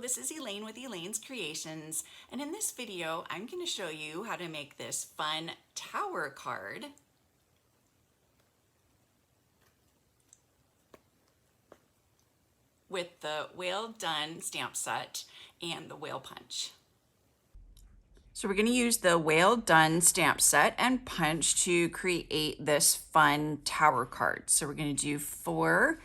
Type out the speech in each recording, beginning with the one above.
this is Elaine with Elaine's Creations, and in this video I'm going to show you how to make this fun tower card with the Whale Done stamp set and the whale punch. So we're going to use the Whale Done stamp set and punch to create this fun tower card. So we're going to do 4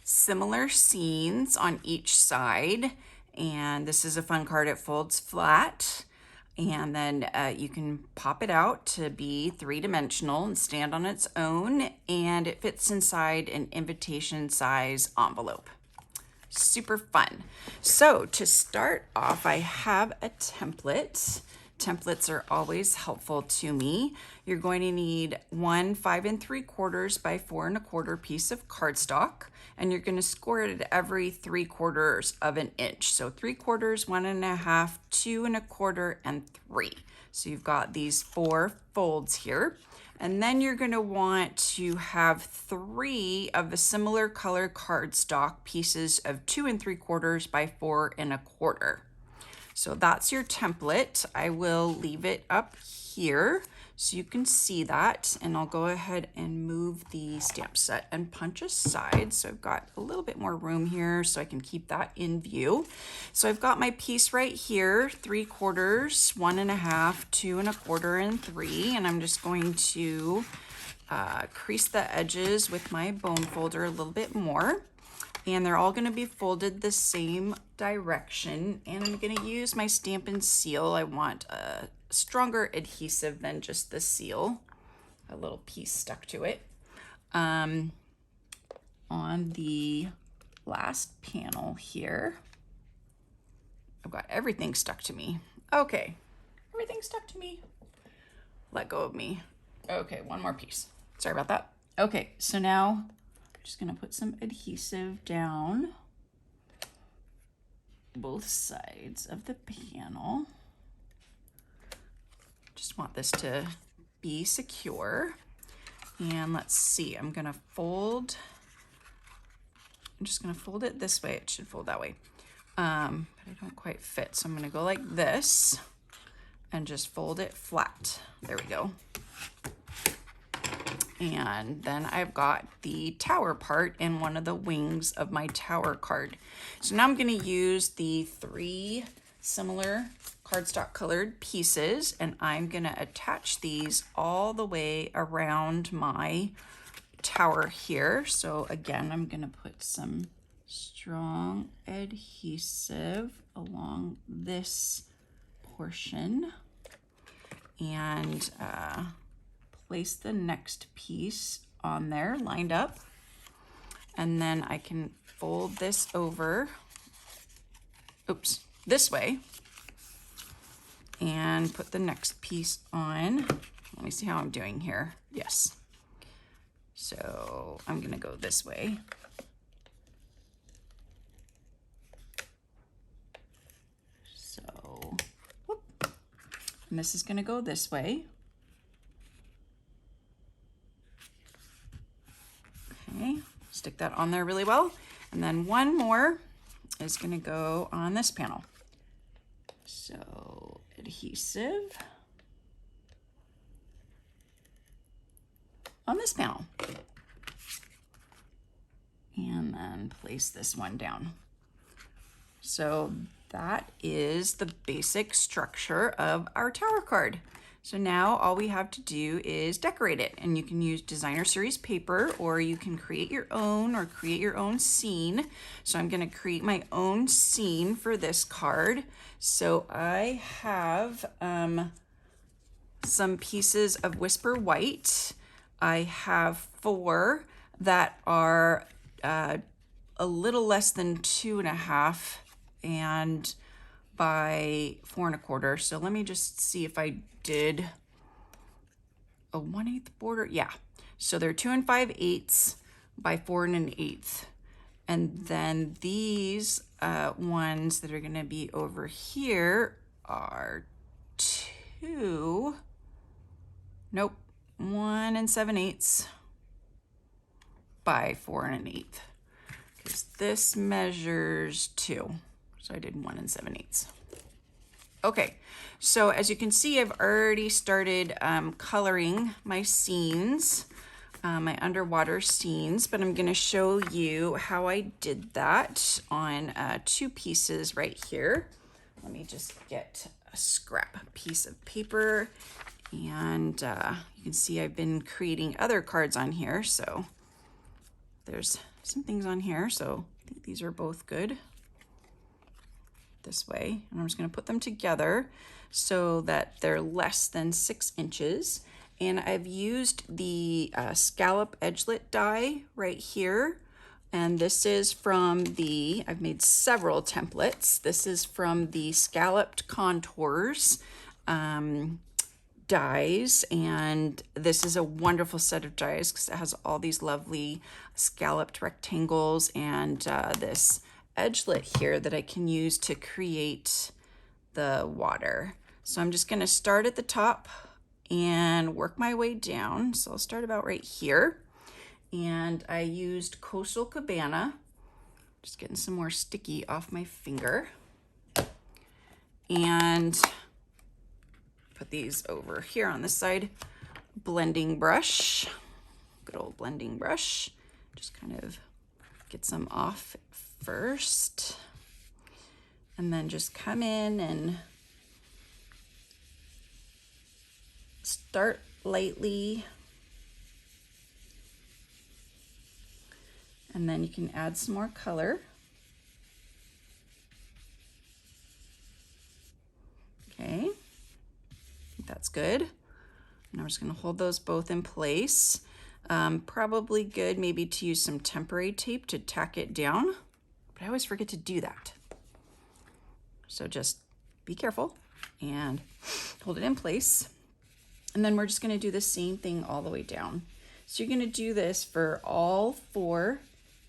similar scenes on each side, and this is a fun card. It folds flat, and then you can pop it out to be 3-dimensional and stand on its own, and it fits inside an invitation size envelope. Super fun. So to start off, I have a template. Templates are always helpful to me. You're going to need 1 5 3/4 by 4 1/4 piece of cardstock, and you're going to score it at every 3/4 of an inch. So 3/4, 1 1/2, 2 1/4, and 3. So you've got these 4 folds here. And then you're going to want to have 3 of the similar color cardstock pieces of 2 3/4 by 4 1/4. So that's your template. I will leave it up here so you can see that, and I'll go ahead and move the stamp set and punch aside. So I've got a little bit more room here so I can keep that in view. So I've got my piece right here, 3/4, 1 1/2, 2 1/4, and 3, and I'm just going to crease the edges with my bone folder a little bit more. And they're all going to be folded the same direction. And I'm going to use my Stampin' Seal. I want a stronger adhesive than just the seal. A little piece stuck to it. On the last panel here, I've got everything stuck to me. Okay, everything stuck to me. Let go of me. Okay, one more piece. Sorry about that. Okay, so now just gonna put some adhesive down both sides of the panel. Just want this to be secure. And let's see, I'm just gonna fold it this way. It should fold that way. But I don't quite fit. So I'm gonna go like this and just fold it flat. There we go. And then I've got the tower part in one of the wings of my tower card. So now I'm going to use the 3 similar cardstock colored pieces, and I'm going to attach these all the way around my tower here. So again, I'm going to put some strong adhesive along this portion and place the next piece on there lined up, and then I can fold this over, this way, and put the next piece on. Let me see how I'm doing here. Yes. So I'm gonna go this way. So, whoop. And this is gonna go this way. Okay, stick that on there really well. And then one more is going to go on this panel. So adhesive on this panel. And then place this one down. So that is the basic structure of our tower card. So now all we have to do is decorate it, and you can use designer series paper, or you can create your own or create your own scene. So I'm going to create my own scene for this card. So I have some pieces of Whisper White. I have 4 that are a little less than 2 1/2 and by 4 1/4. So let me just see if I did a 1/8 border. Yeah, so they're 2 5/8 by 4 1/8. And then these ones that are going to be over here are 1 7/8 by 4 1/8, because this measures 2. So I did 1 7/8. Okay, so as you can see, I've already started coloring my scenes, my underwater scenes, but I'm going to show you how I did that on 2 pieces right here. Let me just get a scrap piece of paper, and you can see I've been creating other cards on here, so there's some things on here, so I think these are both good this way, and I'm just going to put them together so that they're less than 6 inches. And I've used the scallop edgelet die right here, and this is from the, I've made several templates. This is from the Scalloped Contours dies, and this is a wonderful set of dies because it has all these lovely scalloped rectangles and this edgelet here that I can use to create the water. So I'm just going to start at the top and work my way down. So I'll start about right here, and I used Coastal Cabana, just getting some more sticky off my finger, and put these over here on this side. Blending brush, good old blending brush, just kind of get some off first, and then just come in and start lightly, and then you can add some more color. Okay, that's good. And I'm just going to hold those both in place. Probably good maybe to use some temporary tape to tack it down, but I always forget to do that. So just be careful and hold it in place. And then we're just going to do the same thing all the way down. So you're going to do this for all 4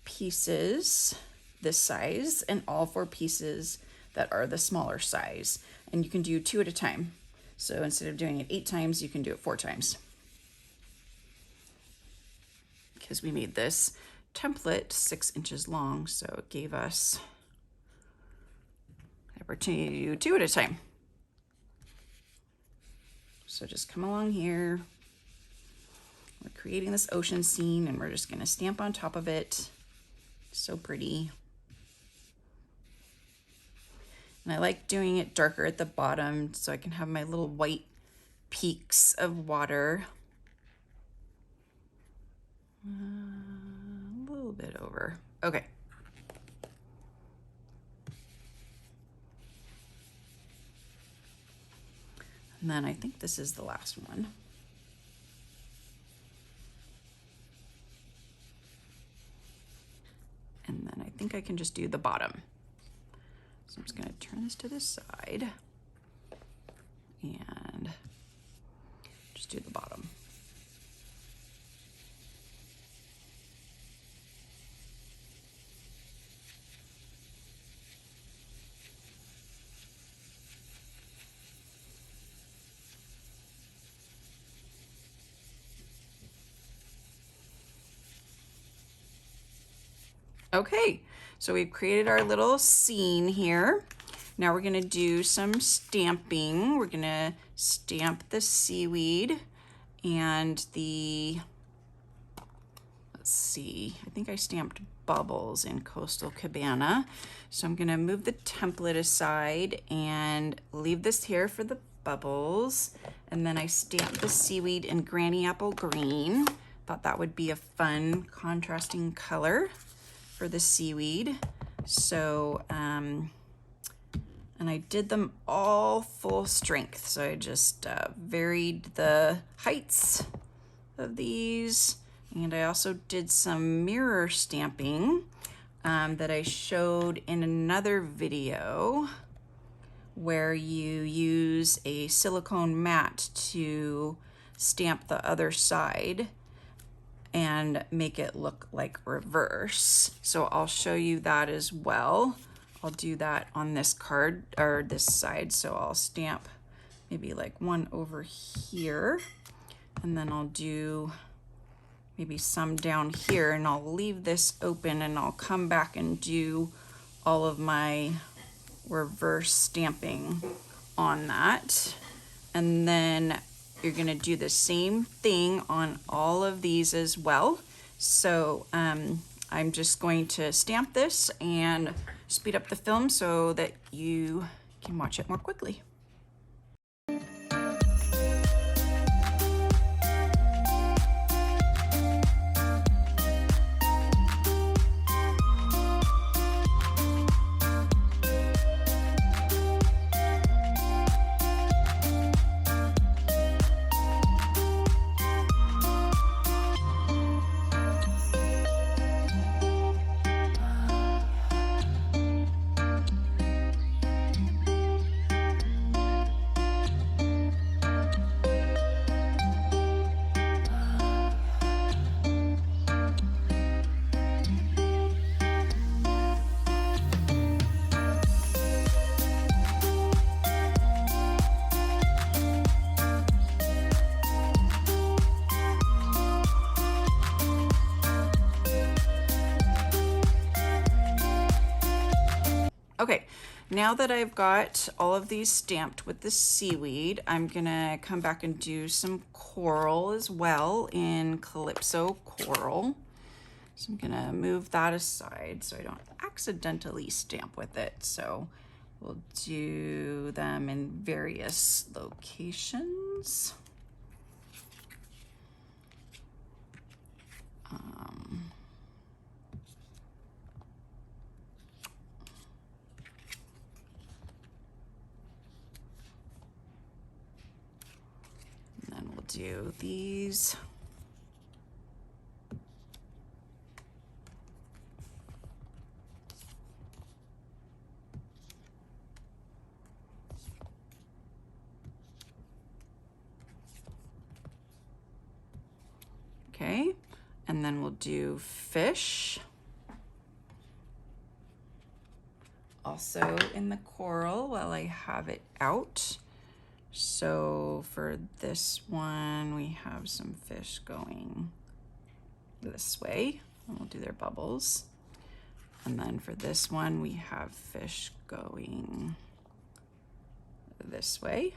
pieces this size and all 4 pieces that are the smaller size. And you can do 2 at a time. So instead of doing it 8 times, you can do it 4 times. Because we made this template 6 inches long, so it gave us the opportunity to do 2 at a time. So just come along here. We're creating this ocean scene, and we're just going to stamp on top of it. So pretty. And I like doing it darker at the bottom so I can have my little white peaks of water. A little bit over. Okay. And then I think this is the last one. And then I think I can just do the bottom. So I'm just going to turn this to the side and just do the bottom. Okay, so we've created our little scene here. Now we're gonna do some stamping. We're gonna stamp the seaweed and the, let's see, I think I stamped bubbles in Coastal Cabana. So I'm gonna move the template aside and leave this here for the bubbles. And then I stamped the seaweed in Granny Apple Green. Thought that would be a fun contrasting color for the seaweed. So, and I did them all full strength. So I just varied the heights of these. And I also did some mirror stamping that I showed in another video where you use a silicone mat to stamp the other side and make it look like reverse. So I'll show you that as well. I'll do that on this card or this side. So I'll stamp maybe like one over here, and then I'll do maybe some down here, and I'll leave this open, and I'll come back and do all of my reverse stamping on that. And then you're gonna do the same thing on all of these as well. So I'm just going to stamp this and speed up the film so that you can watch it more quickly. Okay, now that I've got all of these stamped with the seaweed, I'm gonna come back and do some coral as well in Calypso Coral. So I'm gonna move that aside so I don't accidentally stamp with it. So we'll do them in various locations. Do these. Okay, and then we'll do fish. Also in the coral while I have it out. So for this one, we have some fish going this way, and we'll do their bubbles. And then for this one, we have fish going this way.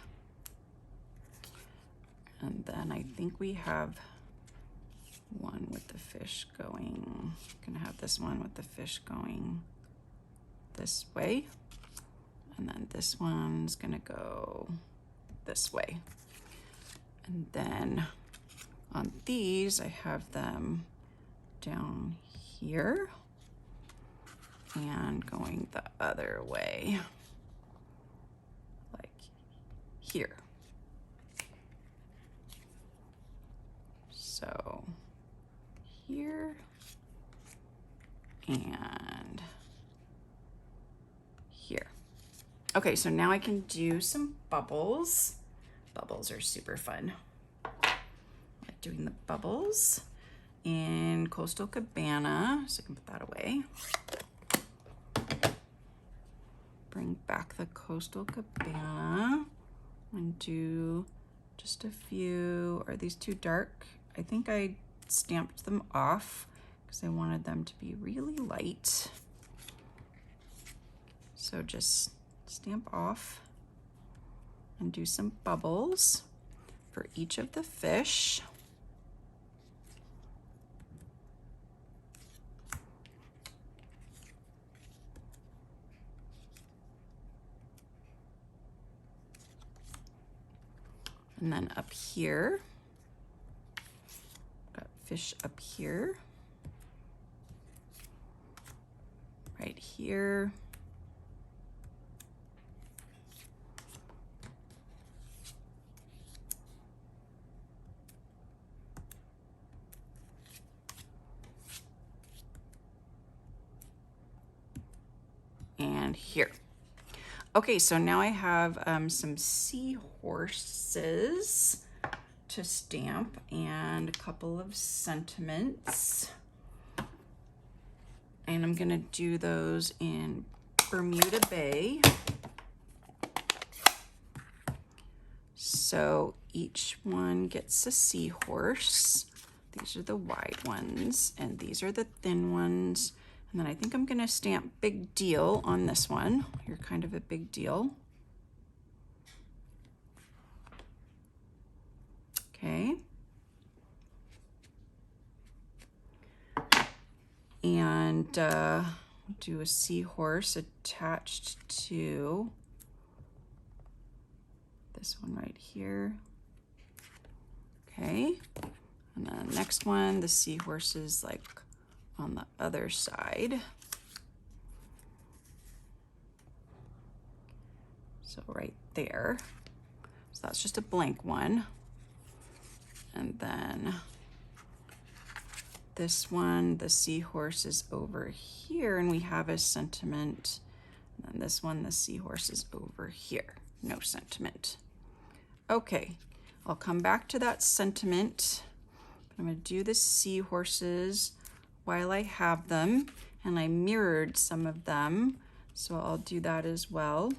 And then I think we have one with the fish going, gonna have this one with the fish going this way. And then this one's gonna go this way. And then on these, I have them down here and going the other way, like here. So here and here. Okay, so now I can do some bubbles. Bubbles are super fun. I like doing the bubbles in Coastal Cabana, so I can put that away. Bring back the Coastal Cabana and do just a few. Are these too dark? I think I stamped them off because I wanted them to be really light. So just stamp off and do some bubbles for each of the fish. And then up here, got fish up here, right here. And here. Okay, so now I have some seahorses to stamp and a couple of sentiments. And I'm gonna do those in Bermuda Bay. So each one gets a seahorse. These are the wide ones, and these are the thin ones. And then I think I'm gonna stamp big deal on this one. You're kind of a big deal. Okay. And do a seahorse attached to this one right here. Okay. And then next one, the seahorse is like on the other side. So right there. So that's just a blank one. And then this one, the seahorse is over here and we have a sentiment. And then this one, the seahorse is over here. No sentiment. Okay, I'll come back to that sentiment. I'm gonna do the seahorses while I have them, and I mirrored some of them, so I'll do that as well.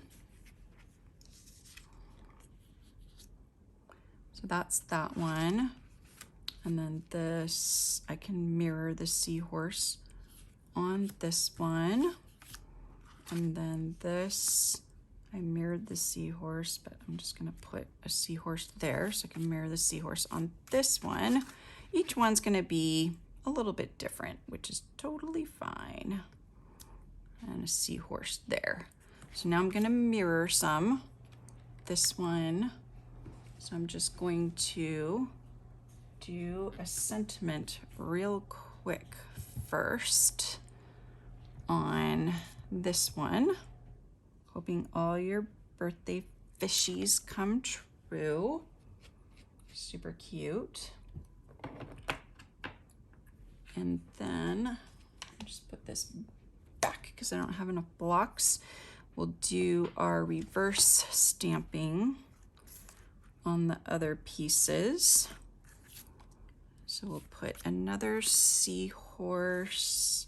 So that's that one. And then this, I can mirror the seahorse on this one. And then this, I mirrored the seahorse, but I'm just gonna put a seahorse there so I can mirror the seahorse on this one. Each one's gonna be a little bit different, which is totally fine. And a seahorse there. So now I'm gonna mirror some. This one, so I'm just going to do a sentiment real quick first on this one. Hoping all your birthday fishies come true. Super cute. And then I'll just put this back because I don't have enough blocks. We'll do our reverse stamping on the other pieces. So we'll put another seahorse,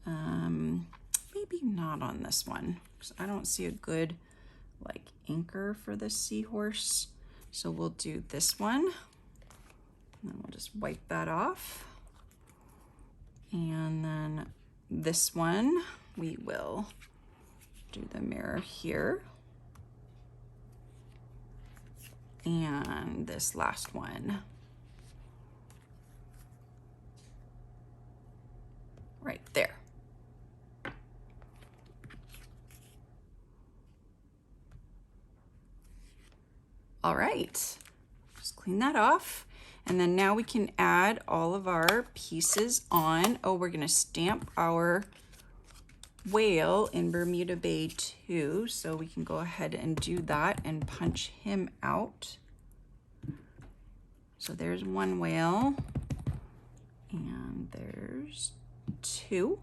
maybe not on this one, because I don't see a good like anchor for the seahorse. So we'll do this one, and then we'll just wipe that off. And then this one, we will do the mirror here. And this last one right there. All right, just clean that off. And then now we can add all of our pieces on. Oh, we're gonna stamp our whale in Bermuda Bay too, so we can go ahead and do that and punch him out. So there's one whale, and there's two.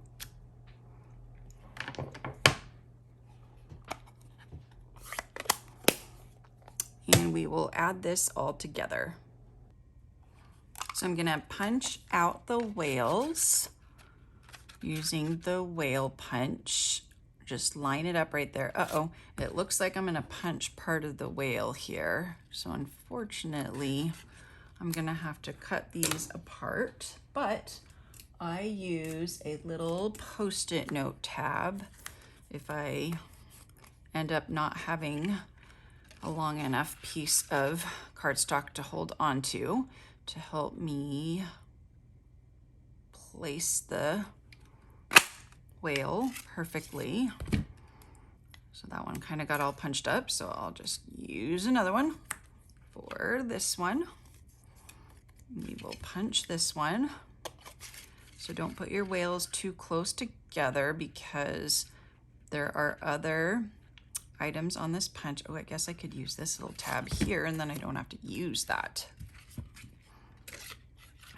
And we will add this all together. So I'm gonna punch out the whales using the whale punch. Just line it up right there. Uh-oh, it looks like I'm gonna punch part of the whale here. So unfortunately, I'm gonna have to cut these apart, but I use a little Post-it note tab if I end up not having a long enough piece of cardstock to hold onto to help me place the whale perfectly. So that one kind of got all punched up, so I'll just use another one for this one. We will punch this one. So don't put your whales too close together because there are other items on this punch. Oh, I guess I could use this little tab here and then I don't have to use that.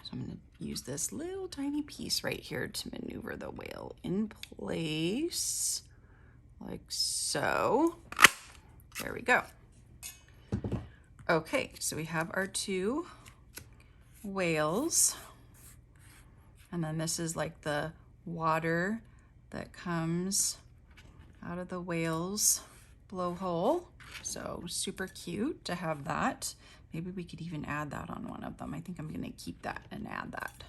So I'm gonna use this little tiny piece right here to maneuver the whale in place, like so. There we go. Okay, so we have our two whales. And then this is like the water that comes out of the whale's blowhole. So super cute to have that. Maybe we could even add that on one of them. I think I'm gonna keep that and add that.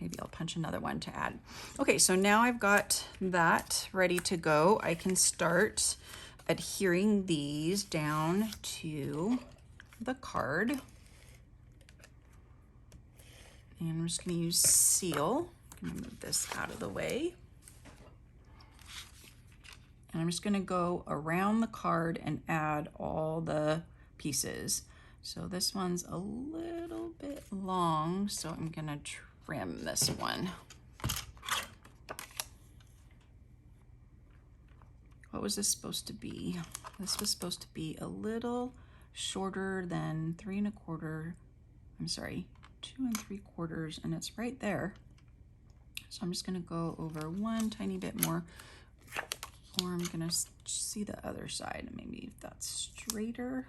Maybe I'll punch another one to add. Okay, so now I've got that ready to go. I can start adhering these down to the card. And I'm just going to use seal. I'm going to move this out of the way. And I'm just going to go around the card and add all the pieces. So this one's a little bit long, so I'm going to trim this one. What was this supposed to be? This was supposed to be a little shorter than 3 1/4. I'm sorry, 2 3/4, and it's right there. So I'm just going to go over one tiny bit more, or I'm going to see the other side. Maybe if that's straighter.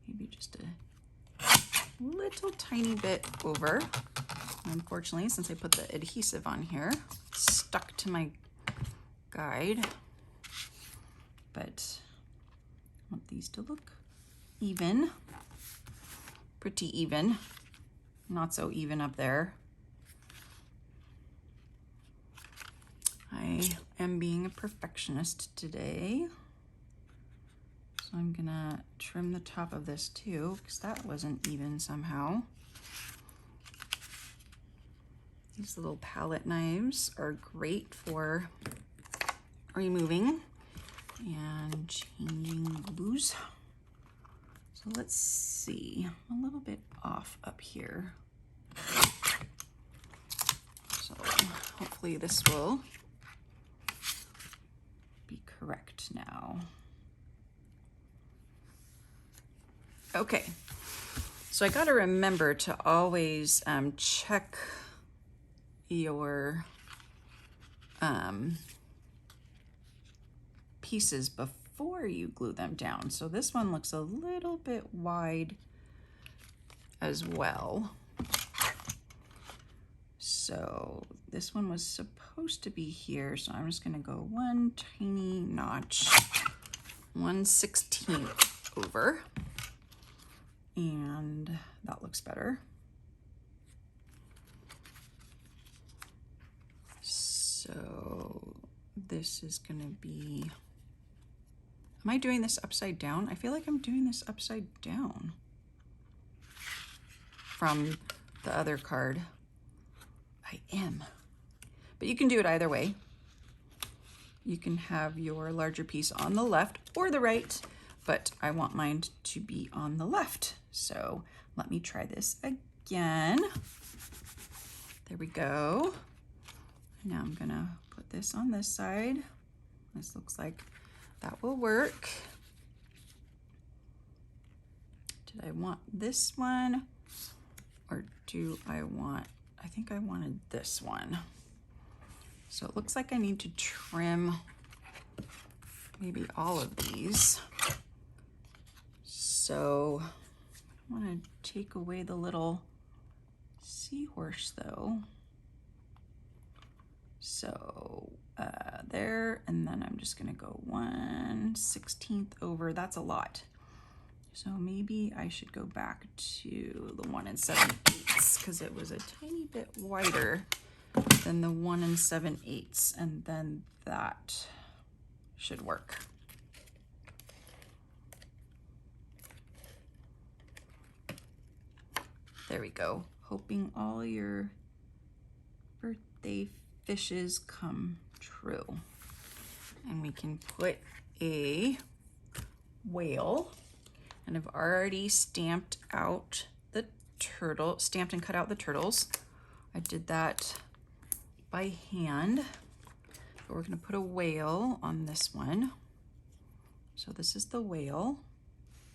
Maybe just a little tiny bit over. Unfortunately, since I put the adhesive on here, it's stuck to my guide. But I want these to look even, pretty even, not so even up there. I am being a perfectionist today. So I'm gonna trim the top of this too, because that wasn't even somehow. These little palette knives are great for removing and changing glues. So let's see, a little bit off up here. So hopefully this will be correct now. Okay, so I gotta remember to always check your pieces before you glue them down. So this one looks a little bit wide as well. So this one was supposed to be here, so I'm just gonna go one tiny notch, 1/16 over, and that looks better. So this is gonna be, am I doing this upside down? I feel like I'm doing this upside down from the other card. I am, but you can do it either way. You can have your larger piece on the left or the right, but I want mine to be on the left. So let me try this again. There we go. Now I'm gonna put this on this side. This looks like that will work. Did I want this one, or do I want, I think I wanted this one. So it looks like I need to trim maybe all of these. So I want to take away the little seahorse though. So there, and then I'm just gonna go 1/16 over. That's a lot. So maybe I should go back to the 1 7/8 because it was a tiny bit wider than the 1 7/8, and then that should work. There we go. Hoping all your birthday fishes come true. And we can put a whale, and I've already stamped out the turtle, stamped and cut out the turtles. I did that by hand, but we're gonna put a whale on this one. So this is the whale,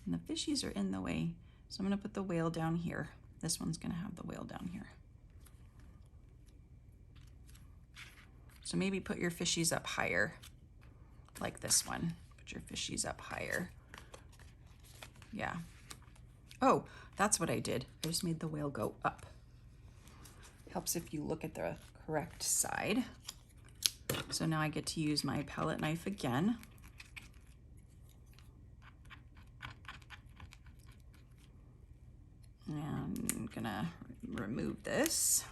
and the fishies are in the way. So I'm gonna put the whale down here. This one's gonna have the whale down here. So maybe put your fishies up higher, like this one. Put your fishies up higher. Yeah. Oh, that's what I did. I just made the whale go up. Helps if you look at the correct side. So now I get to use my palette knife again. And I'm gonna remove this.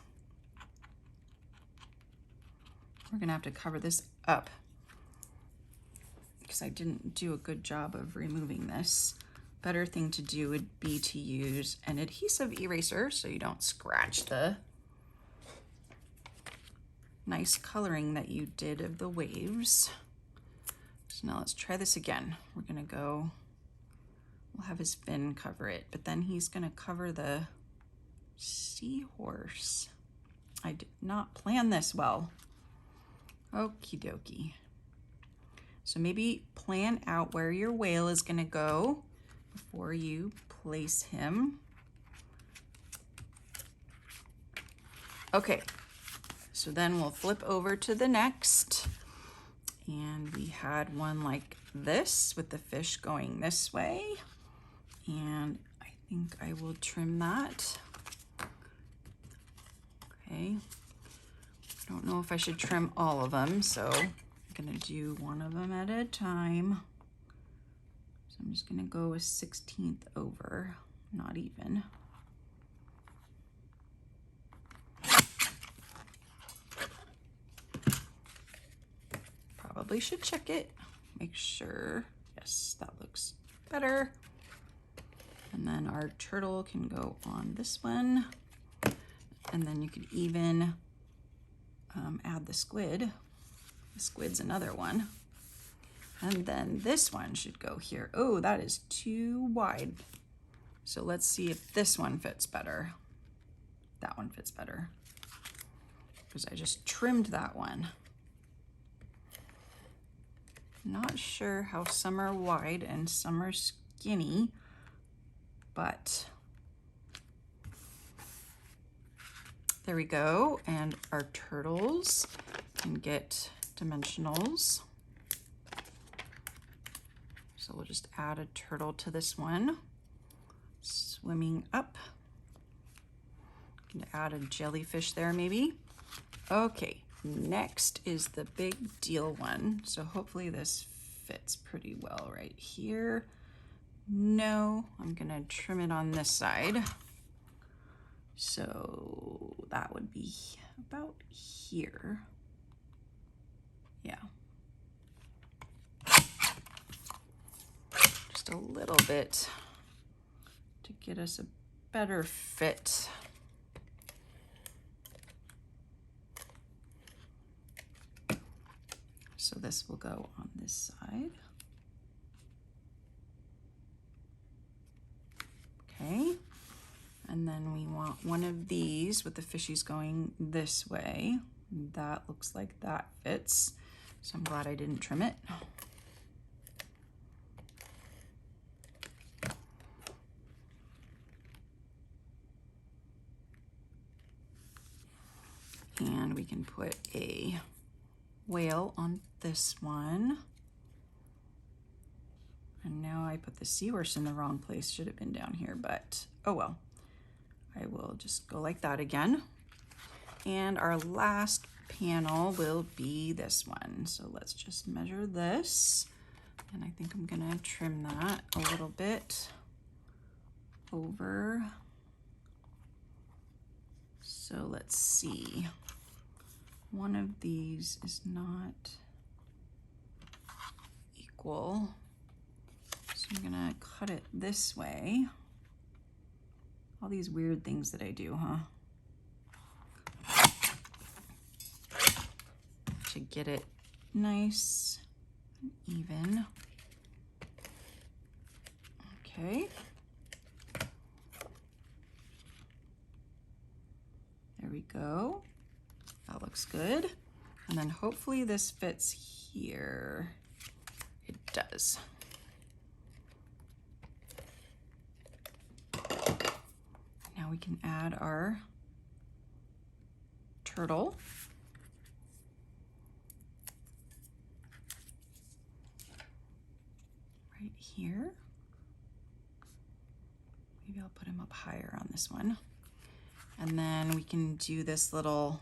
We're gonna have to cover this up because I didn't do a good job of removing this. Better thing to do would be to use an adhesive eraser so you don't scratch the nice coloring that you did of the waves. So now let's try this again. We're gonna go, we'll have his fin cover it, but then he's gonna cover the seahorse. I did not plan this well. Okie dokie. So maybe plan out where your whale is gonna go before you place him. Okay, so then we'll flip over to the next. And we had one like this with the fish going this way. And I think I will trim that. Okay. I don't know if I should trim all of them, so I'm gonna do one of them at a time. So I'm just gonna go a 1/16 over, not even. Probably should check it, make sure. Yes, that looks better. And then our turtle can go on this one. And then you could even add the squid. The squid's another one. And then this one should go here. Oh, that is too wide. So let's see if this one fits better. That one fits better because I just trimmed that one. Not sure how some are wide and some are skinny, but there we go. And our turtles can get dimensionals. So we'll just add a turtle to this one. Swimming up. Can add a jellyfish there maybe. Okay, next is the big deal one. So hopefully this fits pretty well right here. No, I'm gonna trim it on this side. So that would be about here. Yeah. Just a little bit to get us a better fit. So this will go on this side. Okay. And then we want one of these with the fishies going this way. That looks like that fits. So I'm glad I didn't trim it. And we can put a whale on this one. And now I put the seahorse in the wrong place. Should have been down here, but oh well. I will just go like that again. And our last panel will be this one. So let's just measure this. And I think I'm gonna trim that a little bit over. So let's see. One of these is not equal. So I'm gonna cut it this way. All these weird things that I do, huh? To get it nice and even. Okay. There we go. That looks good. And then hopefully this fits here. It does. Now we can add our turtle. Right here. Maybe I'll put him up higher on this one. And then we can do this little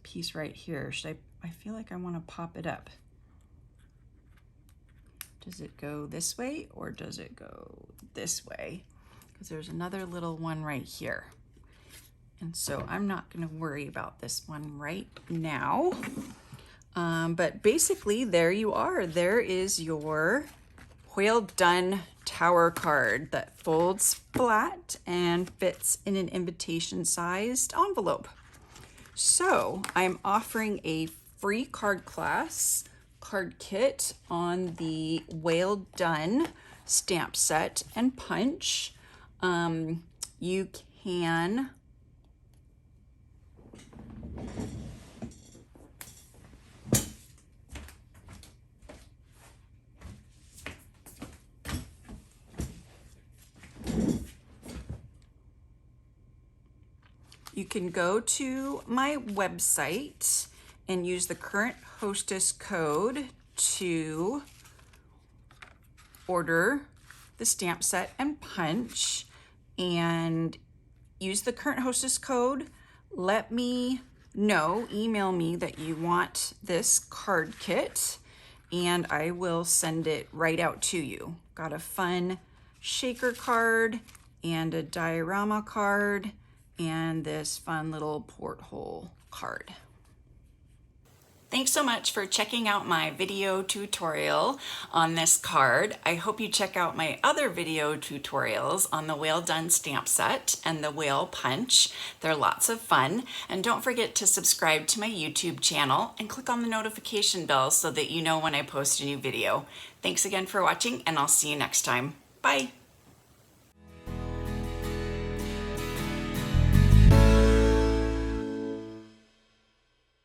piece right here. I feel like I want to pop it up. Does it go this way or does it go this way because there's another little one right here. And so I'm not going to worry about this one right now. But basically, there you are. There is your Whale Done tower card that folds flat and fits in an invitation-sized envelope. So I'm offering a free card class card kit on the Whale Done stamp set and punch. You can go to my website and use the current hostess code to order the stamp set and punch, and use the current hostess code. Let me know, email me that you want this card kit, and I will send it right out to you. Got a fun shaker card and a diorama card and this fun little porthole card. Thanks so much for checking out my video tutorial on this card. I hope you check out my other video tutorials on the Whale Done stamp set and the whale punch. They're lots of fun. And don't forget to subscribe to my YouTube channel and click on the notification bell so that you know when I post a new video. Thanks again for watching, and I'll see you next time. Bye.